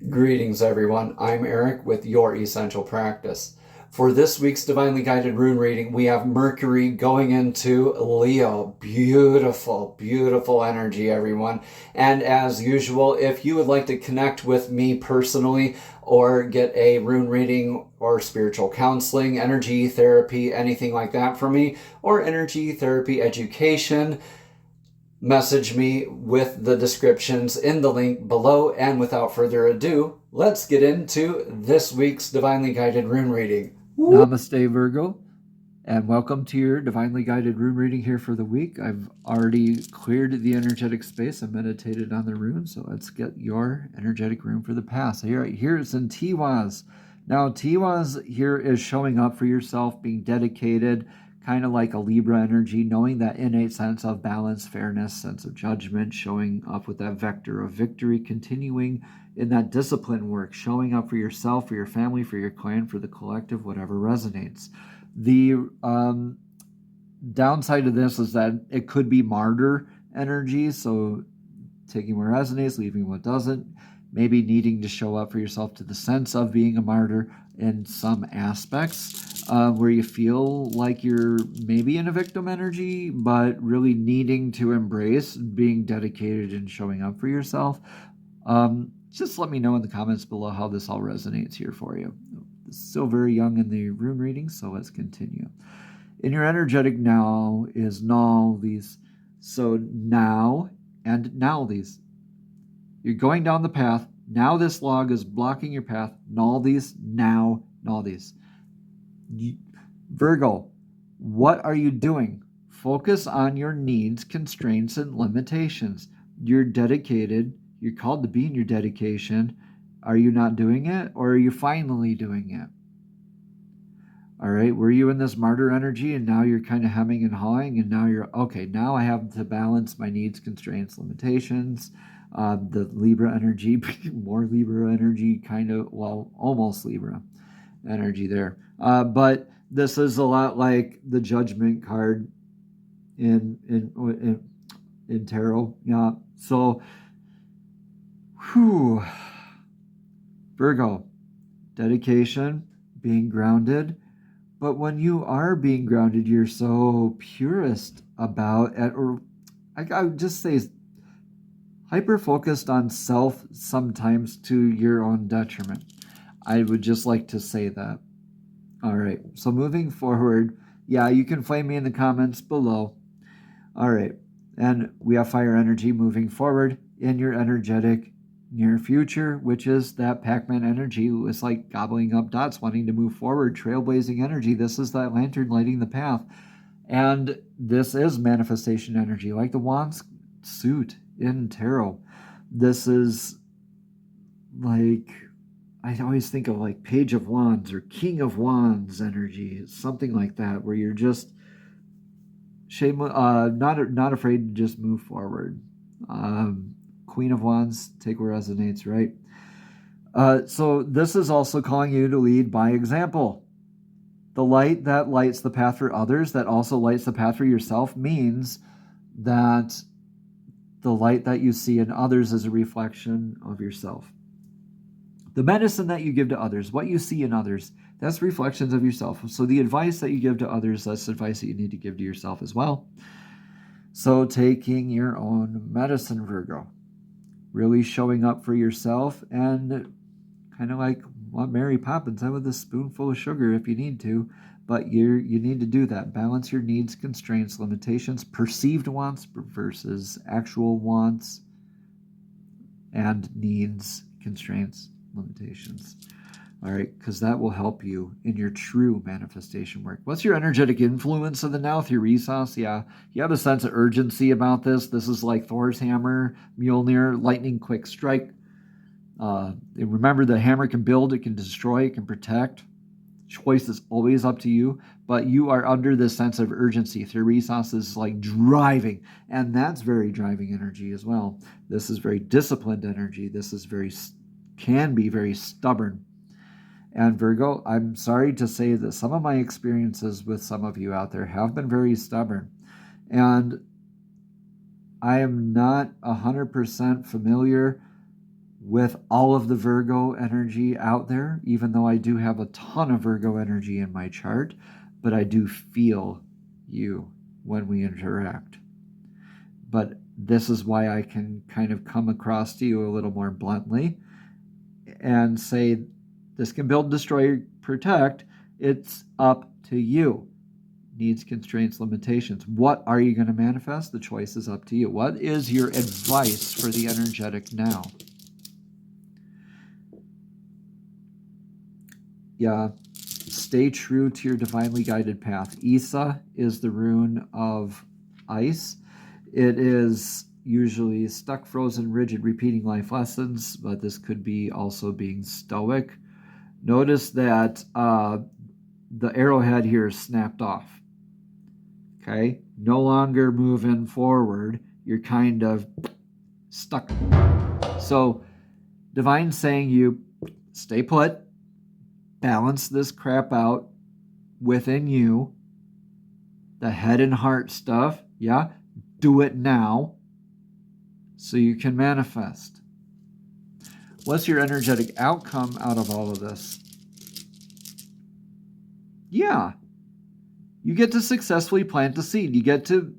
Greetings, everyone. I'm Eric with Your Essential Practice. For this week's Divinely Guided Rune reading, we have Mercury going into Leo. Beautiful, beautiful energy, everyone. And as usual, if you would like to connect with me personally or get a rune reading or spiritual counseling, energy therapy, anything like that from me, or energy therapy education, message me with the descriptions in the link below. And without further ado, let's get into this week's Divinely Guided Rune reading. Namaste, Virgo, and welcome to your Divinely Guided Rune reading here for the week. I've already cleared the energetic space and meditated on the runes, so let's get your energetic rune for the past. Here's in Tiwaz. Now, Tiwaz here is showing up for yourself, being dedicated, kind of like a Libra energy, knowing that innate sense of balance, fairness, sense of judgment, showing up with that vector of victory, continuing in that discipline work, showing up for yourself, for your family, for your clan, for the collective, whatever resonates. The downside of this is that it could be martyr energy, so taking what resonates, leaving what doesn't, maybe needing to show up for yourself to the sense of being a martyr in some aspects, where you feel like you're maybe in a victim energy, but really needing to embrace being dedicated and showing up for yourself. Just let me know in the comments below how this all resonates here for you. Still very young in the rune reading, so let's continue. In your energetic now is now these. So now and now these. You're going down the path. Now this log is blocking your path. Null these. Now null these. Virgo, what are you doing? Focus on your needs, constraints, and limitations. You're dedicated. You're called to be in your dedication. Are you not doing it, or are you finally doing it? All right, were you in this martyr energy and now you're kind of hemming and hawing, and now you're, okay, now I have to balance my needs, constraints, limitations. The Libra energy, more Libra energy, kind of, well, almost Libra energy there. But this is a lot like the Judgment card in tarot. Yeah, so, Virgo, dedication, being grounded. But when you are being grounded, you're so purist about it, or I would just say hyper-focused on self, sometimes to your own detriment. I would just like to say that. All right, so moving forward, yeah, you can flame me in the comments below. All right, and we have fire energy moving forward in your energetic near future, which is that Pac-Man energy. It's like gobbling up dots, wanting to move forward, trailblazing energy. This is that lantern lighting the path. And this is manifestation energy, like the Wands suit in tarot. This is like, I always think of like Page of Wands or King of Wands energy, something like that, where you're just not afraid to just move forward. Queen of Wands, take what resonates, right? So this is also calling you to lead by example. The light that lights the path for others, that also lights the path for yourself, means that the light that you see in others is a reflection of yourself. The medicine that you give to others, what you see in others, that's reflections of yourself. So the advice that you give to others, that's advice that you need to give to yourself as well. So taking your own medicine, Virgo. Really showing up for yourself, and kind of like what Mary Poppins said, with a spoonful of sugar if you need to, but you need to do that. Balance your needs, constraints, limitations, perceived wants versus actual wants, and needs, constraints, limitations. All right, because that will help you in your true manifestation work. What's your energetic influence of the now? Theoresis, yeah. You have a sense of urgency about this. This is like Thor's hammer, Mjolnir, lightning quick strike. Remember, the hammer can build, it can destroy, it can protect. Choice is always up to you, but you are under this sense of urgency. Theoresis is like driving, and that's very driving energy as well. This is very disciplined energy. This is can be very stubborn. And Virgo, I'm sorry to say that some of my experiences with some of you out there have been very stubborn. And I am not 100% familiar with all of the Virgo energy out there, even though I do have a ton of Virgo energy in my chart, but I do feel you when we interact. But this is why I can kind of come across to you a little more bluntly and say, this can build, destroy, protect. It's up to you. Needs, constraints, limitations. What are you going to manifest? The choice is up to you. What is your advice for the energetic now? Yeah, stay true to your divinely guided path. Isa is the rune of ice. It is usually stuck, frozen, rigid, repeating life lessons, but this could be also being stoic. Notice that the arrowhead here is snapped off. Okay, no longer moving forward. You're kind of stuck. So, divine saying you stay put, balance this crap out within you. The head and heart stuff, yeah, do it now so you can manifest. What's your energetic outcome out of all of this? Yeah, you get to successfully plant the seed. You get to,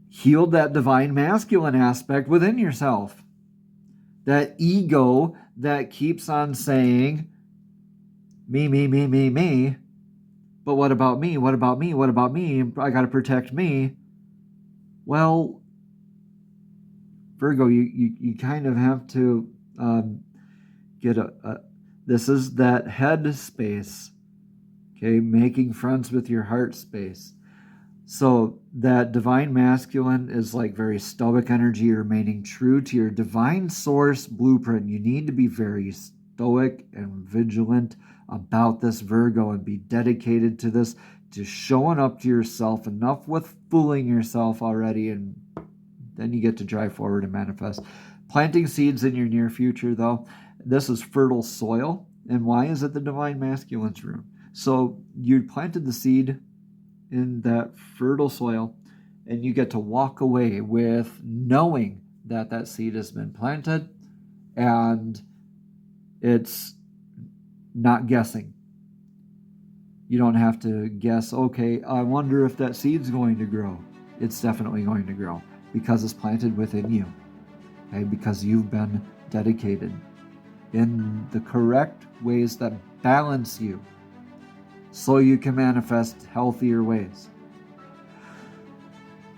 heal that divine masculine aspect within yourself. That ego that keeps on saying, me, me, me, me, me. But what about me? What about me? What about me? I got to protect me. Well, Virgo, you kind of have to get this is that head space. Okay, making friends with your heart space. So that divine masculine is like very stoic energy, remaining true to your divine source blueprint. You need to be very stoic and vigilant about this, Virgo, and be dedicated to this, to showing up to yourself. Enough with fooling yourself already, and then you get to drive forward and manifest. Planting seeds in your near future, though, this is fertile soil. And why is it the divine masculine's room? So you planted the seed in that fertile soil, and you get to walk away with knowing that that seed has been planted, and it's not guessing. You don't have to guess, okay, I wonder if that seed's going to grow. It's definitely going to grow because it's planted within you, okay? Because you've been dedicated in the correct ways that balance you, so you can manifest healthier ways.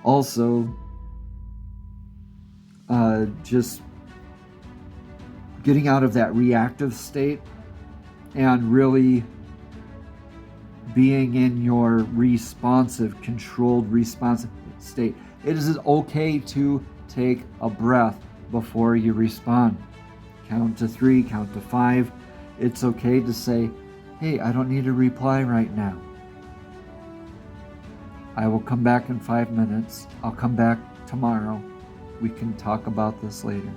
Also, just getting out of that reactive state and really being in your responsive, controlled, responsive state. It is okay to take a breath before you respond. Count to 3, count to 5. It's okay to say, hey, I don't need a reply right now. I will come back in 5 minutes. I'll come back tomorrow. We can talk about this later.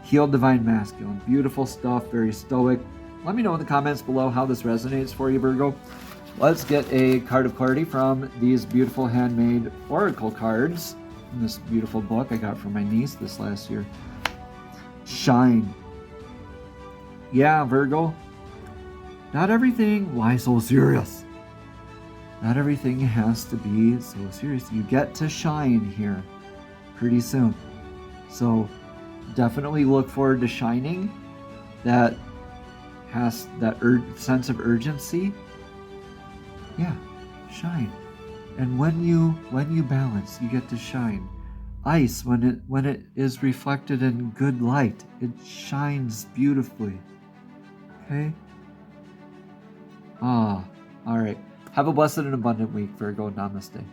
Healed divine masculine. Beautiful stuff, very stoic. Let me know in the comments below how this resonates for you, Virgo. Let's get a card of clarity from these beautiful handmade oracle cards in this beautiful book I got from my niece this last year. Shine. Yeah, Virgo. Not everything, why so serious? Not everything has to be so serious. You get to shine here pretty soon. So definitely look forward to shining. That has that sense of urgency. Yeah, shine. And when you balance, you get to shine. Ice, when it is reflected in good light, it shines beautifully. Okay? All right. Have a blessed and abundant week, Virgo. Namaste.